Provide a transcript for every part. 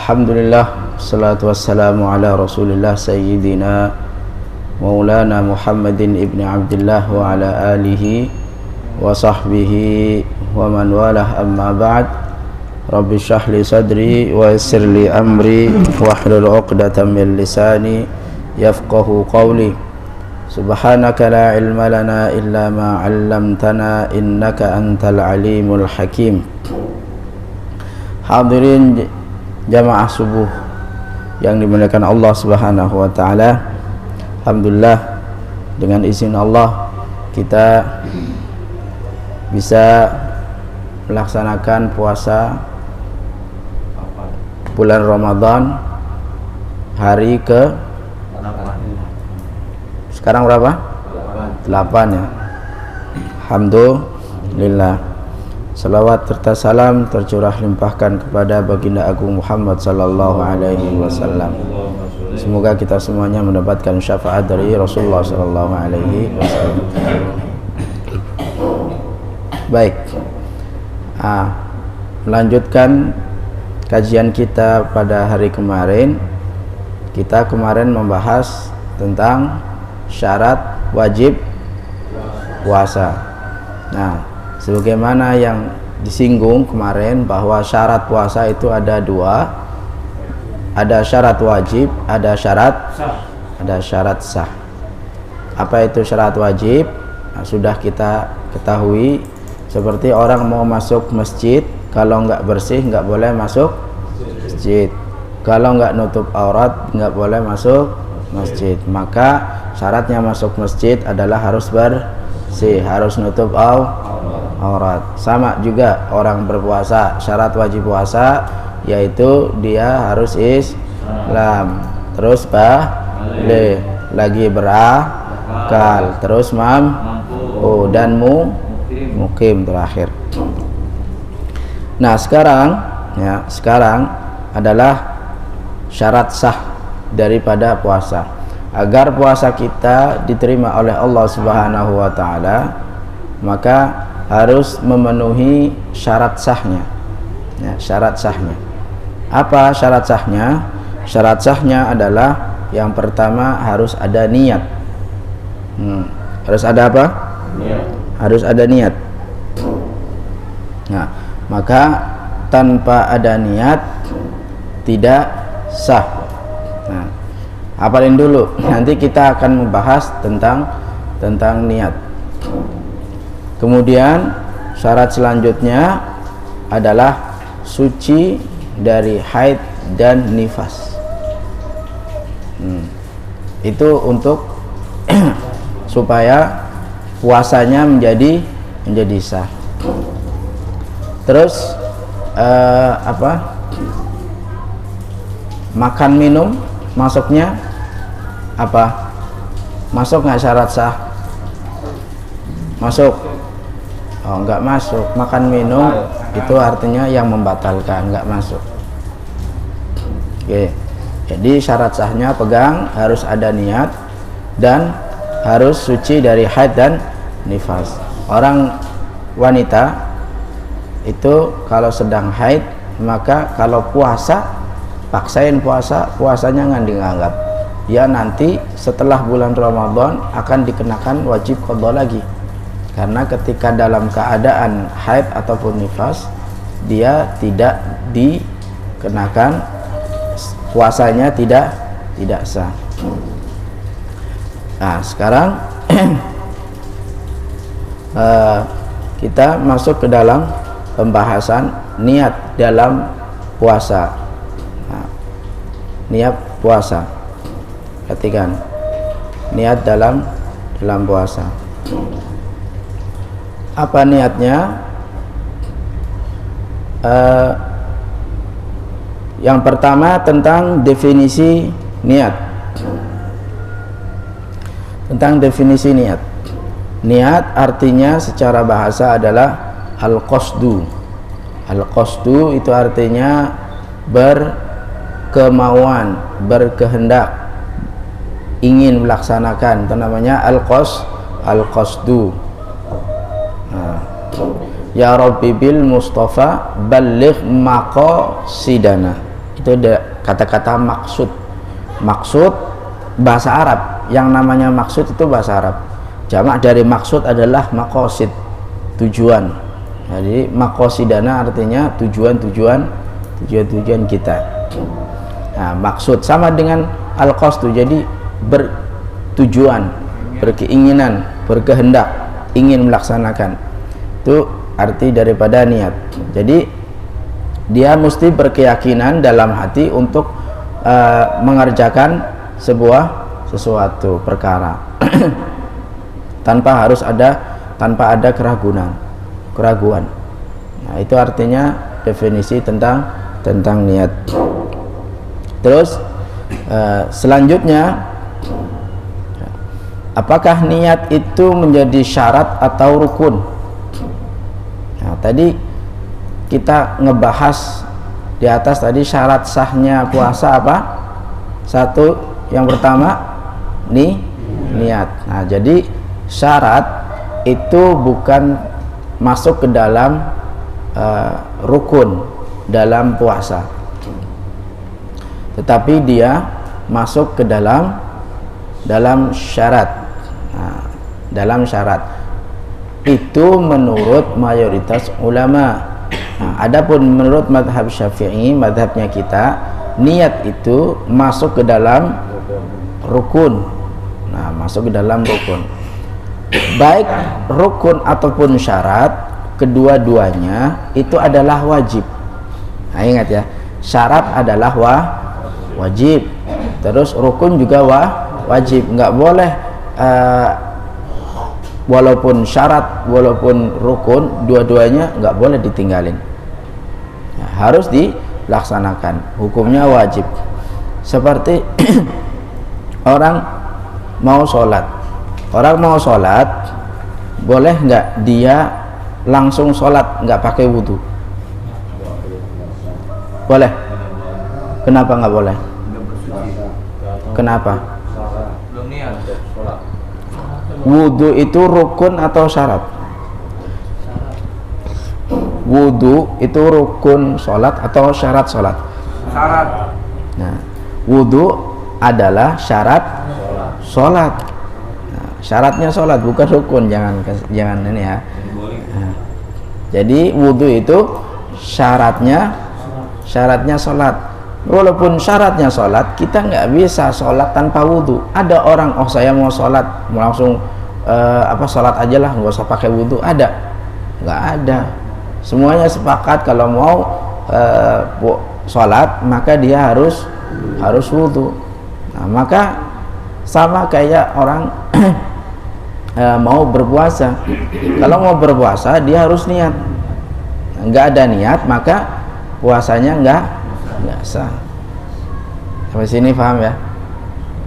Alhamdulillah, salatu wassalamu ala rasulillah sayyidina maulana Muhammadin ibni Abdillah wa ala alihi wa sahbihi wa man walah, amma ba'd. Rabbi shrah li sadri wa yassir li amri wahlul 'uqdatam min lisani yafqahu qawli. Subhanaka la ilma lana illa ma 'allamtana innaka antal alimul hakim. Hadirin jamaah subuh yang dimuliakan Allah Subhanahu wa taala. Alhamdulillah, dengan izin Allah kita bisa melaksanakan puasa bulan Ramadan hari ke sekarang berapa? 8 ya. Alhamdulillah. Salawat serta salam tercurah limpahkan kepada baginda agung Muhammad sallallahu alaihi wasallam. Semoga kita semuanya mendapatkan syafaat dari Rasulullah sallallahu alaihi wasallam. Baik. Melanjutkan kajian kita pada hari kemarin. Kita kemarin membahas tentang syarat wajib puasa. Nah, sebagaimana yang disinggung kemarin bahwa syarat puasa itu ada dua, ada syarat wajib, ada syarat sah. Apa itu syarat wajib? Nah, sudah kita ketahui, seperti orang mau masuk masjid, kalau nggak bersih nggak boleh masuk masjid, kalau nggak nutup aurat nggak boleh masuk masjid. Maka syaratnya masuk masjid adalah harus bersih, harus nutup aurat. Sama juga orang berpuasa, syarat wajib puasa yaitu dia harus Islam, terus balik lagi, berakal, terus mampu, dan mukim terakhir. Nah, sekarang adalah syarat sah daripada puasa. Agar puasa kita diterima oleh Allah Subhanahu wa taala, maka harus memenuhi syarat sahnya. Ya, syarat sahnya. Apa syarat sahnya? Syarat sahnya adalah yang pertama harus ada niat. Harus ada apa? Niat. Harus ada niat. Nah, maka tanpa ada niat tidak sah. Nah, hafalin dulu. Nanti kita akan membahas tentang niat. Kemudian syarat selanjutnya adalah suci dari haid dan nifas. Itu untuk supaya puasanya menjadi sah. Terus makan minum masuknya apa? Masuk nggak syarat sah? Masuk. Oh, nggak masuk. Makan minum itu artinya yang membatalkan, nggak masuk. Oke. Jadi syarat sahnya pegang, harus ada niat dan harus suci dari haid dan nifas. Orang wanita itu kalau sedang haid, maka kalau puasa, paksain puasanya nggak dianggap. Ya, nanti setelah bulan Ramadan akan dikenakan wajib qadha lagi. Karena ketika dalam keadaan haid ataupun nifas, dia tidak dikenakan, puasanya tidak sah. Nah, sekarang kita masuk ke dalam pembahasan niat dalam puasa. Nah, niat puasa. Perhatikan, niat dalam puasa. Apa niatnya? Yang pertama tentang definisi niat. Tentang definisi niat. Niat artinya secara bahasa adalah al-qasdu. Al-qasdu itu artinya berkemauan, berkehendak, ingin melaksanakan. Itu namanya al-qasdu. Ya Rabbi bil Mustafa balligh maqasidana. Itu ada kata-kata maksud. Maksud bahasa Arab, yang namanya maksud itu bahasa Arab. Jamak dari maksud adalah maqasid, tujuan. Jadi maqasidana artinya tujuan kita. Nah, maksud sama dengan al-qasdu, jadi bertujuan, berkeinginan, berkehendak, ingin melaksanakan. Itu arti daripada niat. Jadi dia mesti berkeyakinan dalam hati untuk mengerjakan sesuatu perkara tanpa ada keraguan. Nah, itu artinya definisi tentang niat. Terus selanjutnya, apakah niat itu menjadi syarat atau rukun? Nah, tadi kita ngebahas di atas tadi syarat sahnya puasa apa? Satu, yang pertama niat. Nah, jadi syarat itu bukan masuk ke dalam rukun dalam puasa, tetapi dia masuk ke dalam syarat. Nah, dalam syarat itu menurut mayoritas ulama. Nah, adapun menurut madhab Syafi'i, madhabnya kita, niat itu masuk ke dalam rukun. Nah, masuk ke dalam rukun. Baik rukun ataupun syarat, kedua-duanya itu adalah wajib. Nah, ingat ya, syarat adalah wajib, terus rukun juga wajib. Nggak boleh walaupun syarat walaupun rukun, dua-duanya nggak boleh ditinggalin. Ya, harus dilaksanakan, hukumnya wajib. Seperti orang mau sholat, boleh nggak dia langsung sholat nggak pakai wudhu? Boleh. Kenapa nggak boleh? Kenapa? Wudhu itu rukun atau syarat? Wudhu itu rukun sholat atau syarat sholat? Syarat. Nah, wudhu adalah syarat sholat. Nah, syaratnya sholat, bukan rukun. Jangan ini ya. Nah, jadi wudhu itu syaratnya sholat. Walaupun syaratnya sholat, kita nggak bisa sholat tanpa wudhu. Ada orang, saya mau sholat, mau langsung sholat aja lah, nggak usah pakai wudhu. Ada? Nggak ada. Semuanya sepakat kalau mau sholat, maka dia harus wudhu. Nah, maka sama kayak orang mau berpuasa. Kalau mau berpuasa, dia harus niat. Nggak ada niat, maka puasanya nggak sah. Sampai sini paham ya?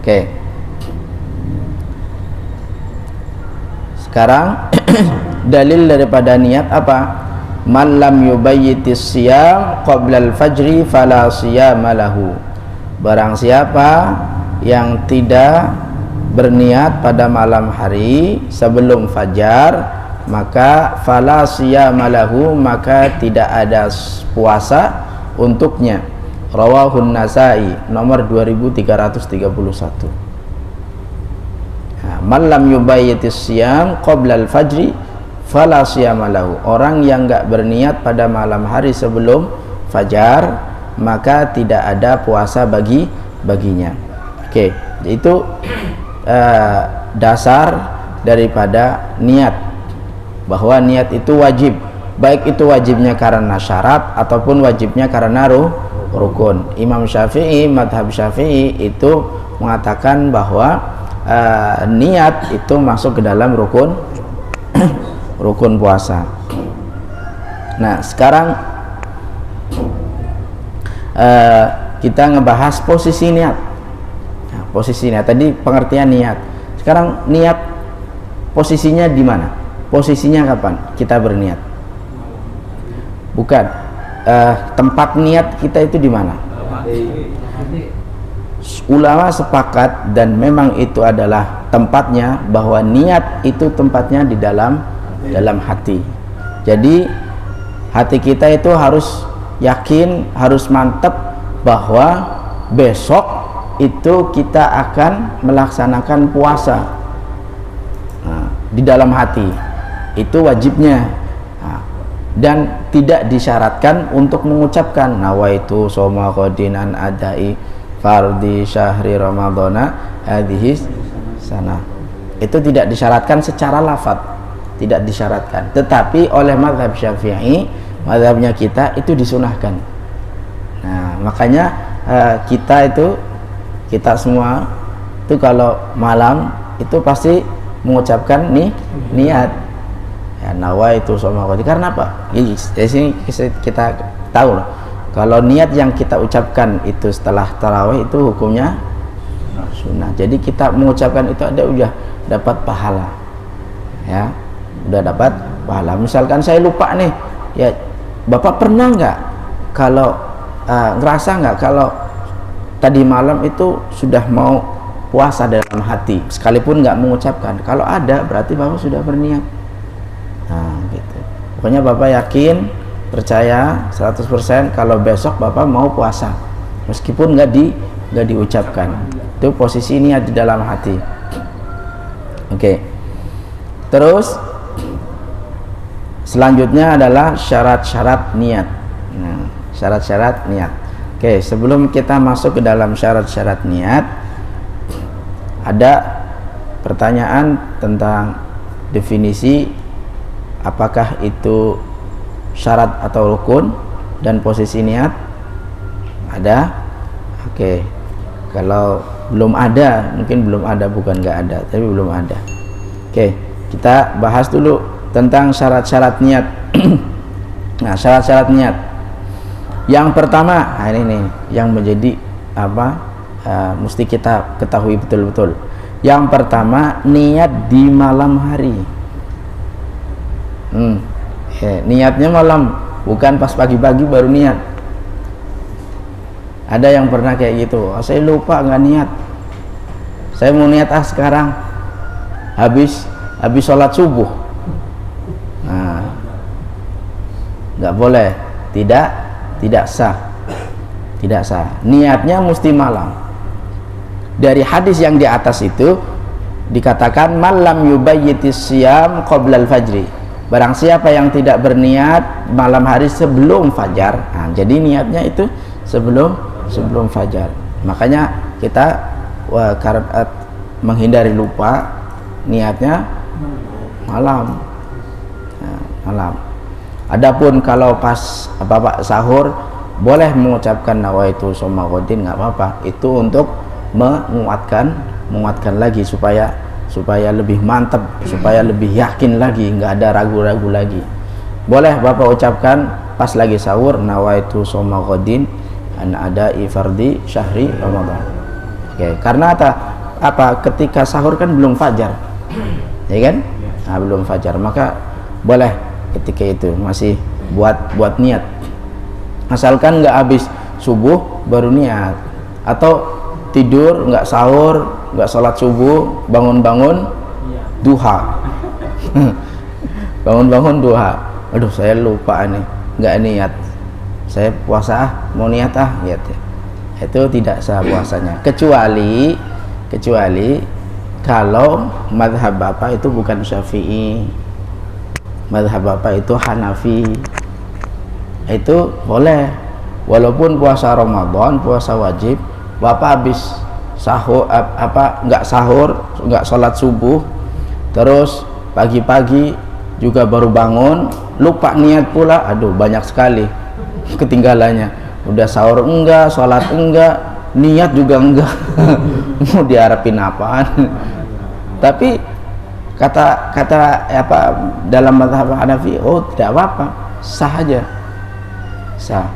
Oke. Sekarang dalil daripada niat apa? Man lam yubayyitis siyam qabla al-fajri fala siyama lahu. Barang siapa yang tidak berniat pada malam hari sebelum fajar, maka fala siyama lahu, maka tidak ada puasa untuknya. Rawahun Nasai nomor 2331. Nah, man lam yubayyitis siyam qabla al-fajri fala siyama lahu. Orang yang enggak berniat pada malam hari sebelum fajar, maka tidak ada puasa baginya. Oke, itu dasar daripada niat, bahwa niat itu wajib, baik itu wajibnya karena syarat ataupun wajibnya karena rukun. Imam Syafi'i, madhab Syafi'i itu mengatakan bahwa niat itu masuk ke dalam rukun rukun puasa. Nah, sekarang kita ngebahas posisi niat. Nah, posisi niat tadi pengertian niat. Sekarang niat posisinya di mana? Posisinya kapan kita berniat? Bukan. Tempat niat kita itu di mana? Ulama sepakat, dan memang itu adalah tempatnya, bahwa niat itu tempatnya di dalam hati. Jadi hati kita itu harus yakin, harus mantap bahwa besok itu kita akan melaksanakan puasa. Nah, di dalam hati itu wajibnya. Nah, dan tidak disyaratkan untuk mengucapkan nawaitu shoma ghadin an adai fardhi syahri ramadhana hadhihi sana. Itu tidak disyaratkan secara lafaz, tidak disyaratkan. Tetapi oleh mazhab Syafi'i, mazhabnya kita, itu disunahkan. Nah, makanya kita semua itu kalau malam itu pasti mengucapkan niat ya, nawaitu shoma ghadin. Karena apa? Di sini kita tahu loh, kalau niat yang kita ucapkan itu setelah tarawih itu hukumnya sunnah. Jadi kita mengucapkan itu udah dapat pahala, ya, udah dapat pahala. Misalkan saya lupa nih, ya, Bapak pernah nggak kalau ngerasa nggak kalau tadi malam itu sudah mau puasa dalam hati sekalipun nggak mengucapkan? Kalau ada, berarti Bapak sudah berniat. Nah, gitu. Pokoknya Bapak yakin, percaya 100% kalau besok Bapak mau puasa meskipun nggak diucapkan. Itu posisi niat di dalam hati. Oke. Terus selanjutnya adalah syarat-syarat niat. Nah, syarat-syarat niat. Oke, sebelum kita masuk ke dalam syarat-syarat niat, ada pertanyaan tentang definisi apakah itu syarat atau rukun dan posisi niat. Ada? Oke. Kalau belum ada, mungkin belum ada, bukan nggak ada, tapi belum ada. Oke, kita bahas dulu tentang syarat-syarat niat. Nah, syarat-syarat niat yang pertama, nah ini nih yang menjadi mesti kita ketahui betul-betul. Yang pertama, niat di malam hari. Niatnya malam, bukan pas pagi-pagi baru niat. Ada yang pernah kayak gitu, saya lupa nggak niat, saya mau niat sekarang habis sholat subuh. Nah, nggak boleh, tidak sah, niatnya mesti malam. Dari hadis yang di atas itu dikatakan malam yubayyitis siyam qoblal fajri, barang siapa yang tidak berniat malam hari sebelum fajar. Nah, jadi niatnya itu sebelum fajar. Makanya kita menghindari lupa, niatnya malam. Nah, malam. Adapun kalau pas Bapak sahur boleh mengucapkan nawaitu shoma ghadin, nggak apa-apa. Itu untuk menguatkan lagi supaya lebih mantap, supaya lebih yakin lagi, nggak ada ragu-ragu lagi. Boleh Bapak ucapkan pas lagi sahur nawaitu shoma ghadin an adai fardhi syahri ramadhan. Oke, karena ketika sahur kan belum fajar, ya kan? Nah, belum fajar, maka boleh ketika itu masih buat niat, asalkan nggak habis subuh baru niat, atau tidur nggak sahur, nggak sholat subuh, bangun duha. bangun duha, aduh saya lupa nih, nggak niat, saya puasa mau niat gitu. Itu tidak sah puasanya, kecuali kalau mazhab Bapak itu bukan Syafi'i, mazhab Bapak itu Hanafi, itu boleh. Walaupun puasa Ramadan, puasa wajib, Bapak habis sahur nggak sahur, nggak sholat subuh, terus pagi-pagi juga baru bangun, lupa niat pula, aduh banyak sekali ketinggalannya. Udah sahur enggak, sholat enggak, niat juga enggak. Mau diharapin apaan? Tapi kata dalam mazhab Hanafi, oh tidak apa-apa, sah aja, sah.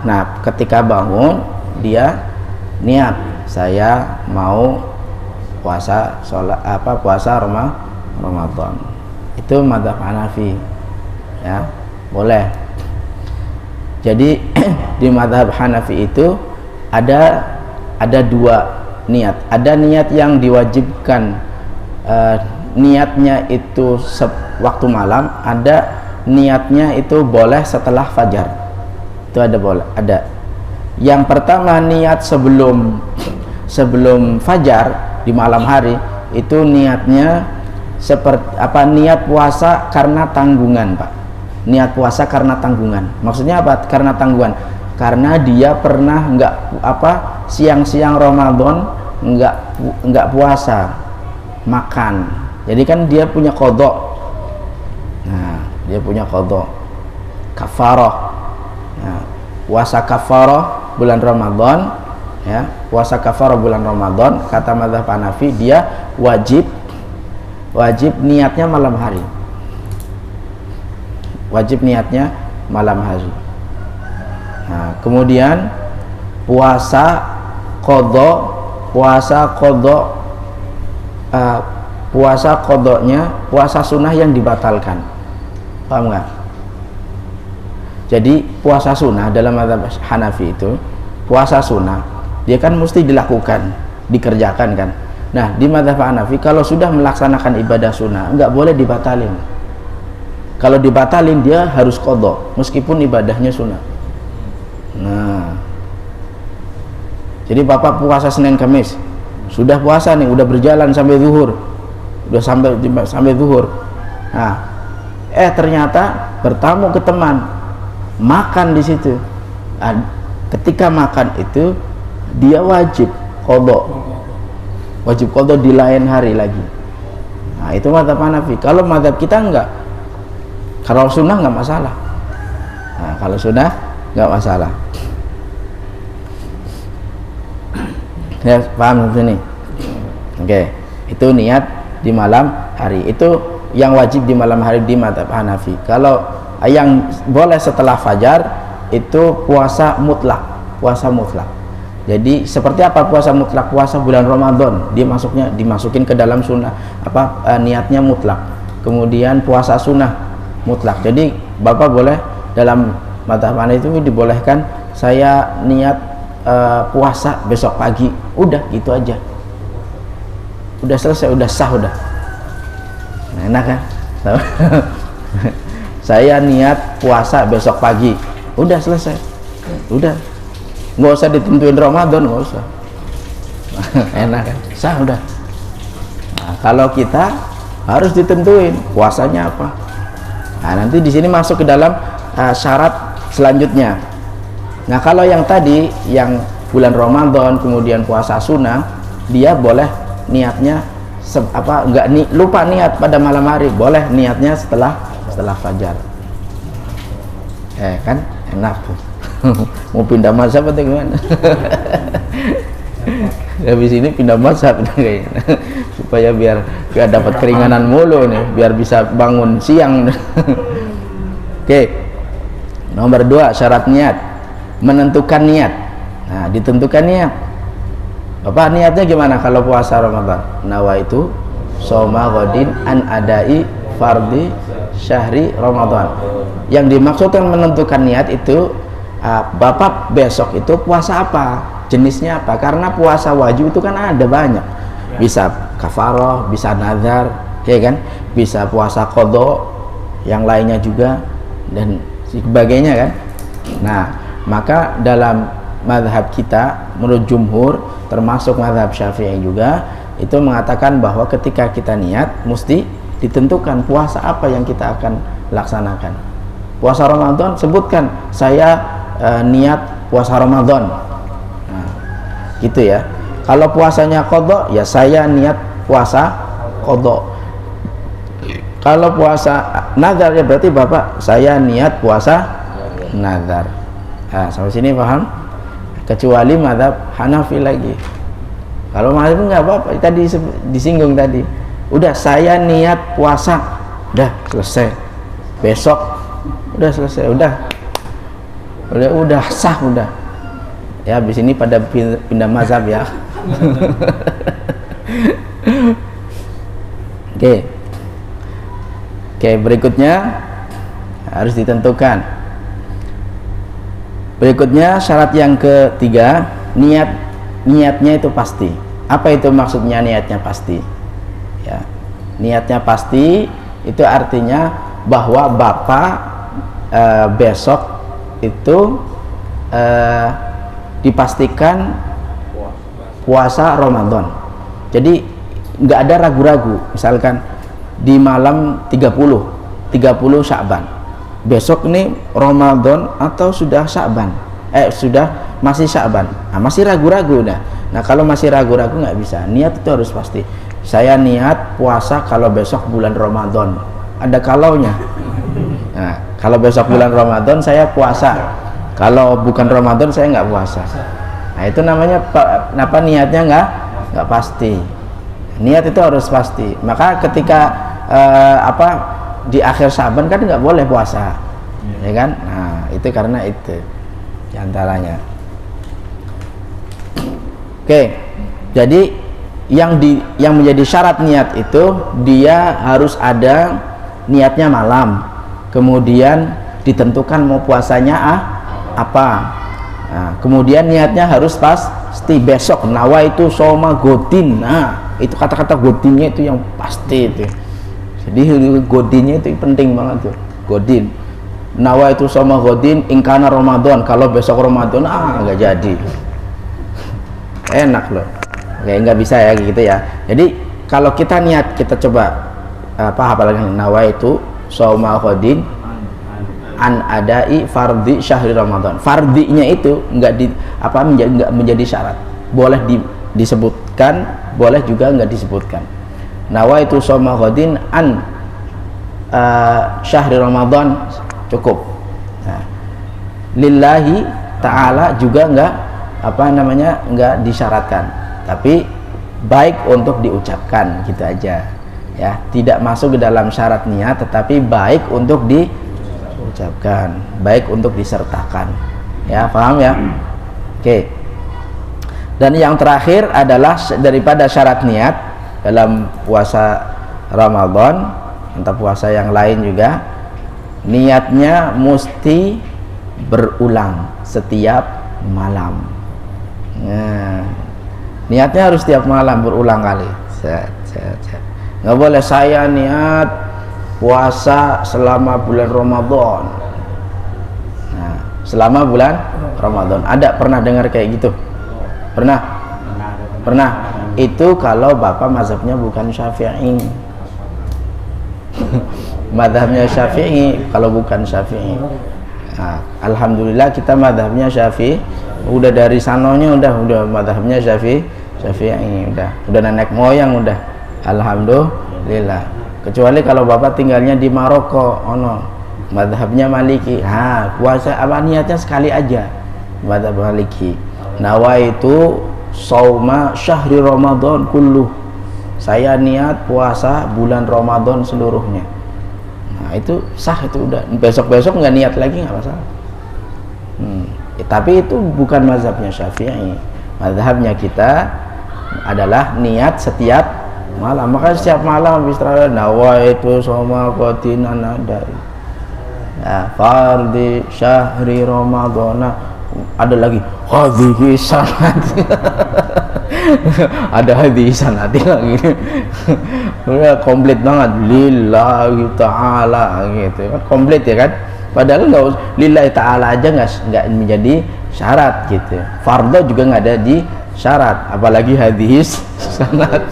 Nah, ketika bangun dia niat, saya mau puasa Ramadan. Itu mazhab Hanafi, ya, boleh. Jadi di mazhab Hanafi itu ada dua niat. Ada niat yang diwajibkan, niatnya itu waktu malam. Ada niatnya itu boleh setelah fajar. itu ada. Yang pertama niat sebelum fajar di malam hari, itu niatnya seperti apa? Niat puasa karena tanggungan, Pak. Niat puasa karena tanggungan. Maksudnya apa? Karena tanggungan. Karena dia pernah siang-siang Ramadan nggak puasa, makan. Jadi kan dia punya qadha. Nah, dia punya qadha, kafarah. Nah, puasa kafarah bulan Ramadan, ya, puasa kafarah bulan Ramadan, kata mazhab Hanafi dia wajib niatnya malam hari. Wajib niatnya malam hari. Nah, kemudian puasa qadha, puasa sunnah yang dibatalkan. Paham nggak? Jadi puasa sunnah dalam mazhab Hanafi itu, puasa sunnah dia kan mesti dilakukan, dikerjakan kan. Nah, di mazhab Hanafi kalau sudah melaksanakan ibadah sunnah nggak boleh dibatalin. Kalau dibatalin dia harus qadha meskipun ibadahnya sunnah. Nah, jadi Bapak puasa Senin Kamis, sudah puasa nih, udah berjalan sampai zuhur, udah sampai zuhur. Nah, ternyata bertamu ke teman, makan di situ. Ketika makan itu dia wajib qadha di lain hari lagi. Nah, itu mazhab Hanafi. Kalau mazhab kita enggak. Kalau sunnah enggak masalah. Nah, kalau sunnah enggak masalah. Ya, paham sini? Oke, itu niat di malam hari. Itu yang wajib di malam hari di mazhab Hanafi. Kalau yang boleh setelah fajar itu puasa mutlak. Jadi seperti apa puasa mutlak? Puasa bulan Ramadan, dia dimasukin ke dalam sunnah niatnya mutlak. Kemudian puasa sunnah mutlak. Jadi Bapak boleh dalam mazhab Hanafi itu dibolehkan saya niat puasa besok pagi, udah gitu aja, udah selesai, udah sah, udah enak kan? Saya niat puasa besok pagi, udah selesai, udah nggak usah ditentuin Ramadan, nggak usah. Enak kan? Sah, udah. Nah, kalau kita harus ditentuin puasanya apa. Nah, nanti di sini masuk ke dalam syarat selanjutnya. Nah, kalau yang tadi yang bulan Ramadan kemudian puasa sunnah, dia boleh niatnya lupa niat pada malam hari, boleh niatnya setelah fajar. Kan enak tuh. Mau pindah mazhab atau gimana? Habis ini pindah mazhab kayaknya. Supaya biar gak dapat keringanan mulu nih, biar bisa bangun siang. Oke. Nomor 2 syarat niat, menentukan niat. Nah, ditentukan niat. Bapak niatnya gimana kalau puasa Ramadan? Nawaitu shoma ghadin an adai fardhi syahri Ramadan. Yang dimaksudkan menentukan niat itu Bapak besok itu puasa apa? Jenisnya apa? Karena puasa wajib itu kan ada banyak. Bisa kafarah, bisa nazar, ya kan? Bisa puasa qadha, yang lainnya juga dan sebagainya kan. Nah, maka dalam mazhab kita menurut jumhur termasuk mazhab Syafi'i juga itu mengatakan bahwa ketika kita niat mesti ditentukan puasa apa yang kita akan laksanakan. Puasa Ramadan sebutkan saya niat puasa Ramadan. Nah, gitu ya. Kalau puasanya qadha ya saya niat puasa qadha. Kalau puasa nazar ya berarti Bapak saya niat puasa nazar. Nah, sampai sini paham? Kecuali mazhab Hanafi lagi. Kalau mazhab enggak apa-apa, tadi disinggung tadi. Udah saya niat puasa, udah selesai. Besok udah selesai, udah sah, udah. Ya, habis ini pada pindah mazhab ya. Oke, berikutnya harus ditentukan. Berikutnya syarat yang ketiga, niatnya itu pasti. Apa itu maksudnya niatnya pasti? Ya, niatnya pasti itu artinya bahwa Bapak besok itu dipastikan puasa Ramadan. Jadi nggak ada ragu-ragu. Misalkan di malam 30 Sya'ban, besok ini Ramadan atau sudah Sya'ban, masih Sya'ban, nah, masih ragu-ragu. Nah kalau masih ragu-ragu nggak bisa, niat itu harus pasti. Saya niat puasa kalau besok bulan Ramadan, ada kalaunya. Nah, kalau besok bulan Ramadan saya puasa, kalau bukan Ramadan saya nggak puasa. Nah itu namanya apa, niatnya nggak pasti. Niat itu harus pasti. Maka ketika di akhir Sya'ban kan nggak boleh puasa, ya kan? Nah itu karena itu diantaranya. Oke, jadi yang menjadi syarat niat itu dia harus ada niatnya malam, kemudian ditentukan mau puasanya apa. Nah, kemudian niatnya harus pasti besok, nawaitu shoma godin. Nah itu kata-kata godinnya itu yang pasti itu. Jadi godinnya itu penting banget tuh, godin. Nawaitu shoma godin ingkana Ramadan, kalau besok Ramadan nggak jadi. Enak loh, kayak nggak bisa ya gitu ya. Jadi kalau kita niat, kita coba apalagi nawaitu shoma godin an adai fardhi syahri Ramadan. Fardinya itu nggak menjadi syarat, boleh disebutkan, boleh juga nggak disebutkan. Nawaitu shoma godin an syahri Ramadan cukup. Nah, lillahi ta'ala juga nggak disyaratkan, tapi baik untuk diucapkan gitu aja ya, tidak masuk ke dalam syarat niat, tetapi baik untuk diucapkan, baik untuk disertakan ya, paham ya? Oke. Dan yang terakhir adalah daripada syarat niat dalam puasa Ramadan atau puasa yang lain juga, niatnya mesti berulang setiap malam. Nah, niatnya harus setiap malam berulang kali. Nggak boleh saya niat puasa selama bulan Ramadan. Nah, selama bulan Ramadan, ada pernah dengar kayak gitu? Pernah? Itu kalau bapak mazhabnya bukan Syafi'i. Mazhabnya Syafi'i, kalau bukan Syafi'i. Nah, alhamdulillah kita mazhabnya Syafi'i. Udah dari sanonya udah mazhabnya Syafi'i, udah nenek moyang udah. Alhamdulillah. Kecuali kalau bapak tinggalnya di Maroko, mazhabnya Maliki. Puasa niatnya sekali aja. Mazhab Maliki. Nawaitu shauma syahri Ramadan kulluh. Saya niat puasa bulan Ramadan seluruhnya. Nah, itu sah, itu udah. Besok-besok nggak niat lagi nggak masalah. Tapi itu bukan mazhabnya Syafi'i. Mazhabnya kita adalah niat setiap malam. Maka setiap malam habis tarawih nawaitu shoma godin ada. Ya, fardhi syahri Ramadan. Ada lagi hadhihi sanati. Ada hadhihi sanati lagi. Udah komplit banget, lillahi ta'ala gitu. Komplit ya kan? Padahal nggak, lillahi ta'ala aja nggak menjadi syarat gitu. Fardhu juga nggak ada di syarat, apalagi hadis sanad.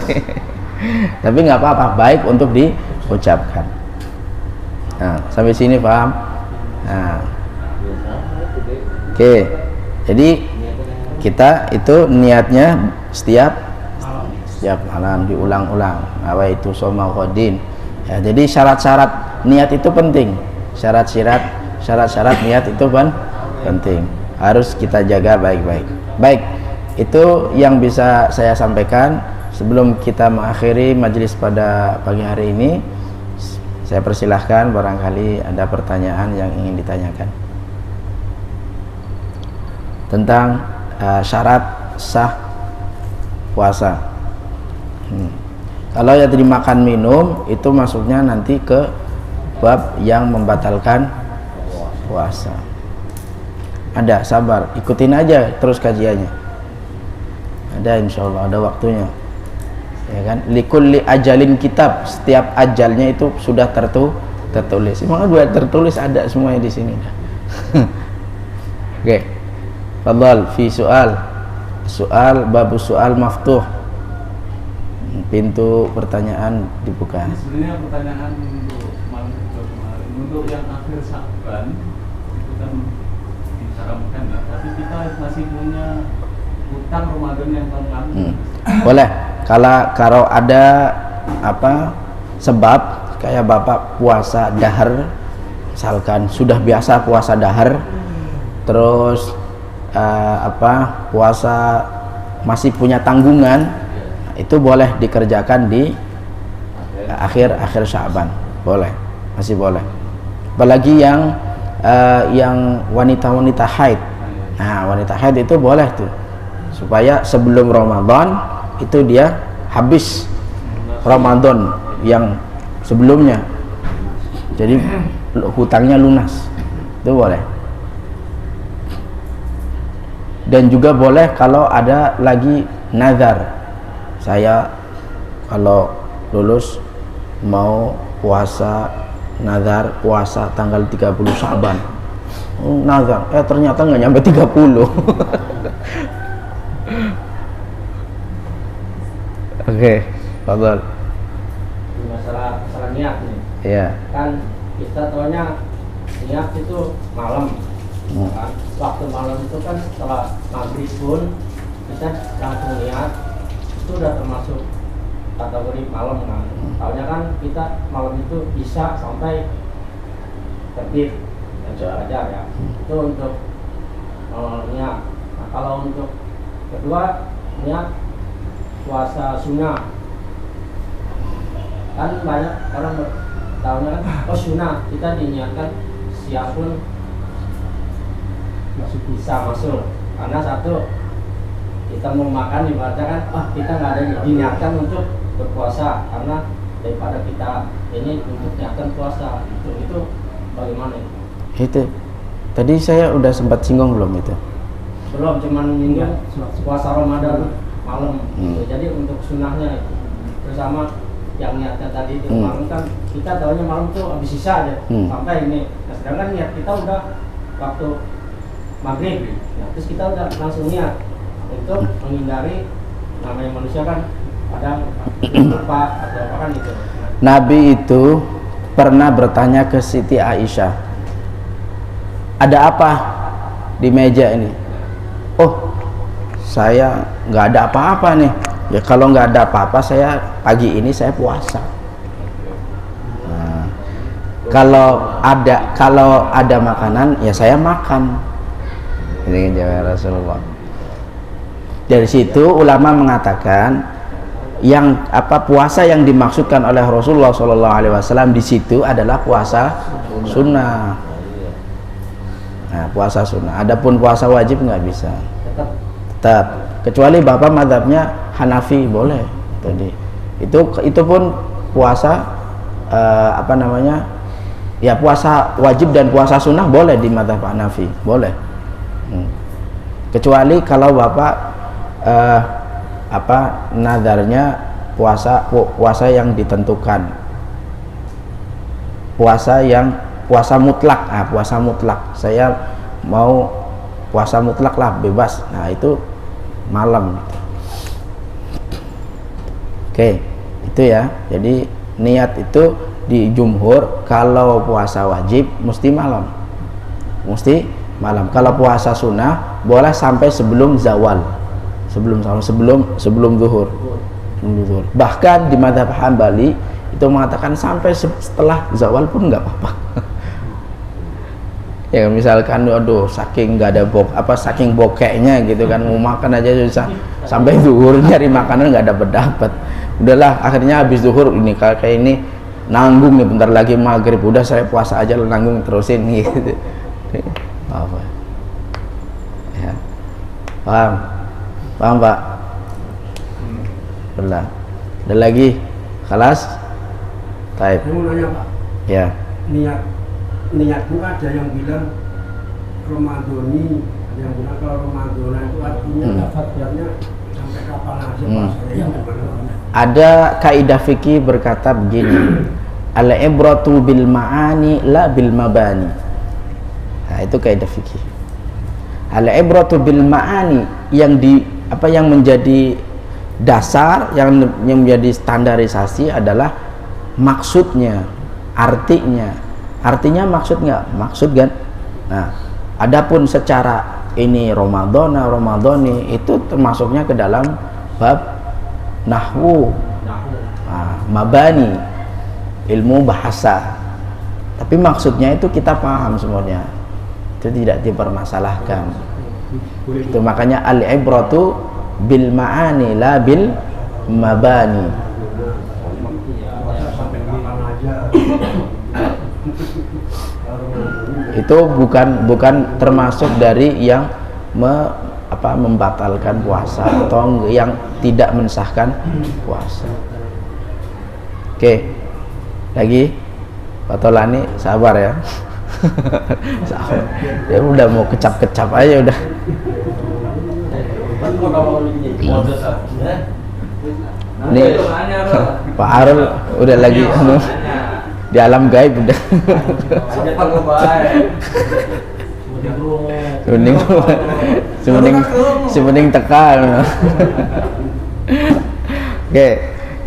Tapi nggak apa-apa, baik untuk diucapkan. Nah, sampai sini paham? Nah, oke. Jadi kita itu niatnya setiap malam diulang-ulang. Nawaitu shoma godin. Ya, jadi syarat-syarat niat itu penting. Syarat-syarat niat itu penting, harus kita jaga baik-baik. Baik, itu yang bisa saya sampaikan sebelum kita mengakhiri majelis pada pagi hari ini. Saya persilahkan barangkali ada pertanyaan yang ingin ditanyakan tentang syarat sah puasa. Kalau yang tadi makan minum itu masuknya nanti ke bab yang membatalkan puasa. Ada, sabar, ikutin aja terus kajiannya. Ada, insyaallah ada waktunya. Ya kan? Likulli ajalin kitab, setiap ajalnya itu sudah tertulis. Emang dua tertulis ada semuanya di sini. Oke. Fadhal fi soal babu soal maftuh, pintu pertanyaan dibuka. Ini sebenarnya pertanyaan untuk malam kemarin, untuk yang akhir Sya'ban itu kan disarankan lah, tapi kita masih punya hutang Ramadan yang tahun lalu. Boleh kalau ada apa sebab kayak bapak puasa dahar, misalkan sudah biasa puasa dahar, terus puasa masih punya tanggungan, itu boleh dikerjakan di akhir Sya'ban, boleh, masih boleh. Apalagi yang wanita-wanita haid. Nah, wanita haid itu boleh tuh, supaya sebelum Ramadan itu dia habis Ramadan yang sebelumnya, jadi hutangnya lunas, itu boleh. Dan juga boleh kalau ada lagi nazar, saya kalau lulus mau puasa nazar puasa tanggal 30 Sya'ban, nazar ternyata nggak nyampe 30. Oke, fadhal. Masalah niat nih. Iya. Kan kita tahunya niat itu malam. Kan? Waktu malam itu kan setelah maghrib pun kita langsung niat, itu udah termasuk kategori malam kan. Tahunya kan kita malam itu bisa sampai terbit aja ya. Itu untuk niat. Nah, kalau untuk kedua niat puasa sunnah, kan banyak orang tahunya kan sunnah, kita diniatkan siang pun bisa masuk, karena satu kita mau makan ibaratnya kan kita nggak ada diniatkan untuk berpuasa, karena daripada kita ini untuk niatkan puasa, itu bagaimana itu tadi saya udah sempat singgung belum itu? Belum, cuman nyinggung puasa Ramadan malam. Jadi untuk sunnahnya itu bersama yang niatnya tadi itu malam, kan kita tahunya malam tuh habis sisa aja sampai ini. Nah, sedangkan niat kita udah waktu maghrib, nah, terus kita udah langsung niat untuk menghindari, namanya manusia kan kadang lupa atau apa kan itu. Nabi itu pernah bertanya ke Siti Aisyah, ada apa di meja ini? Oh, saya nggak ada apa-apa nih. Ya kalau nggak ada apa-apa, saya pagi ini saya puasa. Nah, kalau ada makanan, ya saya makan. Ini jawab Rasulullah. Dari situ ulama mengatakan yang puasa yang dimaksudkan oleh Rasulullah SAW di situ adalah puasa sunnah. Nah, puasa sunnah. Adapun puasa wajib nggak bisa. Tetap. Kecuali bapak mazhabnya Hanafi boleh. Tadi. Itu pun puasa ya puasa wajib dan puasa sunnah boleh di mazhab Hanafi, boleh. Kecuali kalau bapak nadarnya puasa yang ditentukan, puasa mutlak. Puasa mutlak, saya mau puasa mutlak lah, bebas. Nah, itu malam. Oke, itu ya. Jadi niat itu di jumhur kalau puasa wajib mesti malam. Kalau puasa sunnah boleh sampai sebelum zawal. Sebelum zuhur. Bahkan di mazhab Hambali itu mengatakan sampai setelah zawal pun nggak apa-apa. Ya misalkan aduh saking nggak ada saking bokeknya gitu kan, mau makan aja susah, sampai zuhur nyari makanan nggak dapat. Udahlah akhirnya habis zuhur ini kayak ini nanggung nih, bentar lagi maghrib, udah saya puasa aja, nanggung terusin gitu. Apa ya, paham Pak? Belah. Ada lagi? Kelas? Taib. Saya mau nanya Pak. Ya. Niatku ada yang bilang Ramadhani, ada yang bilang kalau Ramadhana itu artinya dapat biarnya sampai kapan aja puasanya, yang gimana? Ada kaidah fikih berkata begini, al-ibratu bil ma'ani la bil mabani. Nah, itu kaidah fikih. Al-ibratu bil ma'ani, yang menjadi dasar, yang menjadi standarisasi adalah maksudnya, artinya maksud nggak? Maksud kan? Nah, adapun secara ini Ramadhani itu termasuknya ke dalam bab nahwu, mabani, ilmu bahasa. Tapi maksudnya itu kita paham semuanya, itu tidak dipermasalahkan. Itu makanya al-ibratu bil ma'ani la bil mabani. Itu bukan termasuk dari yang membatalkan puasa atau yang tidak mensahkan puasa. Oke, lagi Pak Tolani sabar ya. Sabar. Ya udah mau kecap-kecap aja udah. Ini Pak Arul udah lagi di alam gaib udah. Semening tekan. Oke,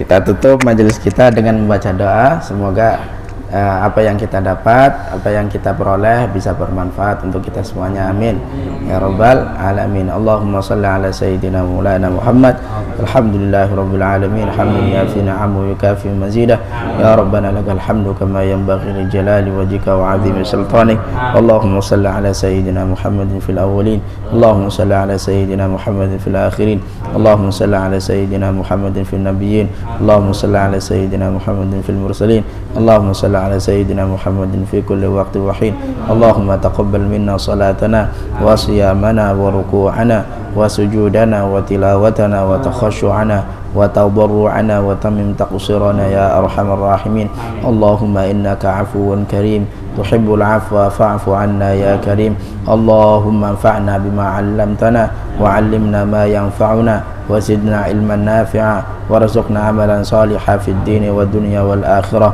kita tutup majelis kita dengan membaca doa. Semoga apa yang kita dapat, apa yang kita peroleh bisa bermanfaat untuk kita semuanya. Amin ya rabbal alamin. Allahumma shalli ala sayyidina maulana Muhammad. Alhamdulillahirabbil alamin. Hamdan yafi ni'amahu yukafi mazidah. Ya rabbana lakal hamdu kama yanbaghi li jalali wajhika wa 'azimi sultanik. Allahumma shalli ala sayyidina Muhammadin fil awwalin. Allahumma shalli ala sayyidina Muhammadin fil akhirin. Allahumma shalli ala sayyidina Muhammadin fil nabiyyin. Allahumma shalli ala sayyidina Muhammadin fil mursalin. Allahumma shalli ala sayyidina Muhammadin fi kulli waqti wa hin. Allahumma taqabbal minna salatana wa siyamana wa ruku'ana wa sujudana wa tilawatana wa takhashu'ana wa tadarru'ana wa tamim taqsirana ya arhamar rahimin. Allahumma innaka afuwun karim tuhibbul afwa fa'fu anna ya karim. Allahumma anfa'na bima 'allamtana wa 'allimna ma yanfa'una wa zidna ilman nafi'a warzuqna amalan salihan fid dini wad dunya wal akhirah.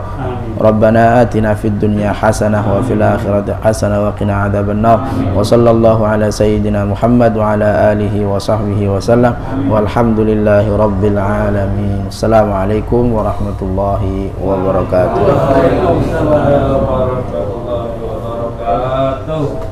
Rabbana atina fid dunya hasanah wa fil akhirati hasanah wa qina adzaban nar. Wa sallallahu ala sayyidina Muhammad wa ala alihi wa sahbihi wa sallam. Walhamdulillahi rabbil alamin. Assalamualaikum warahmatullahi wabarakatuh. Waalaikumsalam warahmatullahi wabarakatuh.